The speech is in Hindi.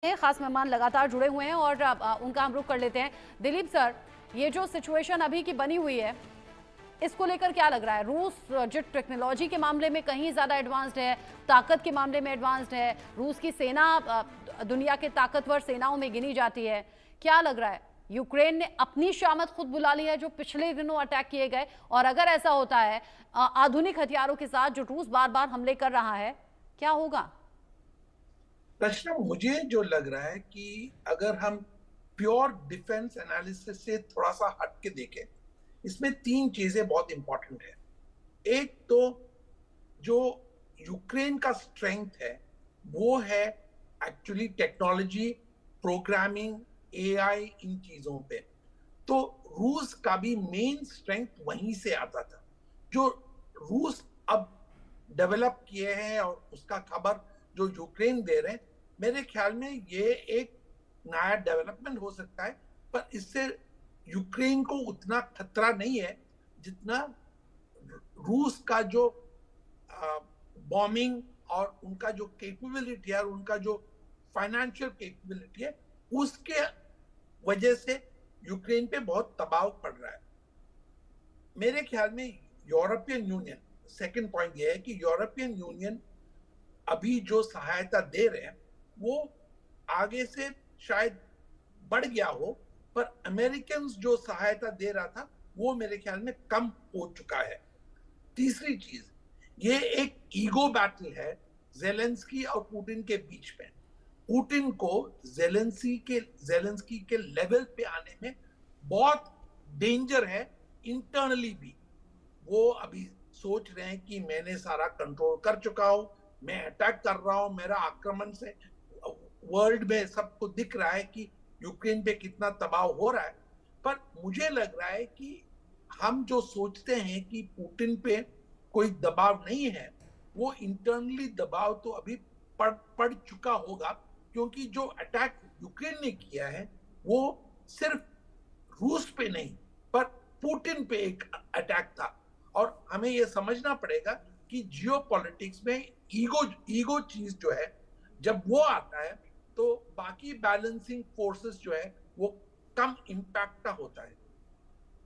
खास मेहमान लगातार जुड़े हुए हैं और उनका हम रुख कर लेते हैं। दिलीप सर, ये जो सिचुएशन अभी की बनी हुई है, इसको लेकर क्या लग रहा है? रूस जो टेक्नोलॉजी के मामले में कहीं ज्यादा एडवांस्ड है, ताकत के मामले में एडवांस्ड है, रूस की सेना दुनिया के ताकतवर सेनाओं में गिनी जाती है। क्या लग रहा है, यूक्रेन ने अपनी शामत खुद बुला ली है जो पिछले दिनों अटैक किए गए? और अगर ऐसा होता है आधुनिक हथियारों के साथ जो रूस बार बार हमले कर रहा है, क्या होगा? रचना, मुझे जो लग रहा है कि अगर हम प्योर डिफेंस एनालिसिस से थोड़ा सा हट के देखें, इसमें तीन चीजें बहुत इंपॉर्टेंट है। एक तो जो यूक्रेन का स्ट्रेंथ है वो है एक्चुअली टेक्नोलॉजी, प्रोग्रामिंग, एआई, इन चीजों पे। तो रूस का भी मेन स्ट्रेंथ वहीं से आता था। जो रूस अब डेवलप किए हैं और उसका खबर जो यूक्रेन दे रहे हैं, मेरे ख्याल में ये एक नया डेवलपमेंट हो सकता है। पर इससे यूक्रेन को उतना खतरा नहीं है जितना रूस का जो बॉम्बिंग और उनका जो कैपेबिलिटी है और उनका जो फाइनेंशियल कैपेबिलिटी है, उसके वजह से यूक्रेन पे बहुत दबाव पड़ रहा है। मेरे ख्याल में यूरोपियन यूनियन, सेकंड पॉइंट ये है कि यूरोपियन यूनियन अभी जो सहायता दे रहे हैं वो आगे से शायद बढ़ गया हो, पर अमेरिकन जो सहायता दे रहा था वो मेरे ख्याल में कम हो चुका है। तीसरी चीज, ये एक ईगो बैटल है जेलेंस्की और पुतिन के बीच में। पुतिन को जेलेंस्की के लेवल पे आने में बहुत डेंजर है। इंटरनली भी वो अभी सोच रहे हैं कि मैंने सारा कंट्रोल कर चुका हूं, मैं अटैक कर रहा हूं, मेरा आक्रमण से वर्ल्ड में सबको दिख रहा है कि यूक्रेन पे कितना दबाव हो रहा है। पर मुझे लग रहा है कि हम जो सोचते हैं कि पुतिन पे कोई दबाव नहीं है, वो इंटरनली दबाव तो अभी पड़ चुका होगा। क्योंकि जो अटैक यूक्रेन ने किया है वो सिर्फ रूस पे नहीं, पर पुतिन पे एक अटैक था। और हमें यह समझना पड़ेगा कि जियो पॉलिटिक्स में ईगो ईगो चीज जो है, जब वो आता है तो बाकी बैलेंसिंग फोर्सेस जो है वो कम इम्पैक्ट का होता है।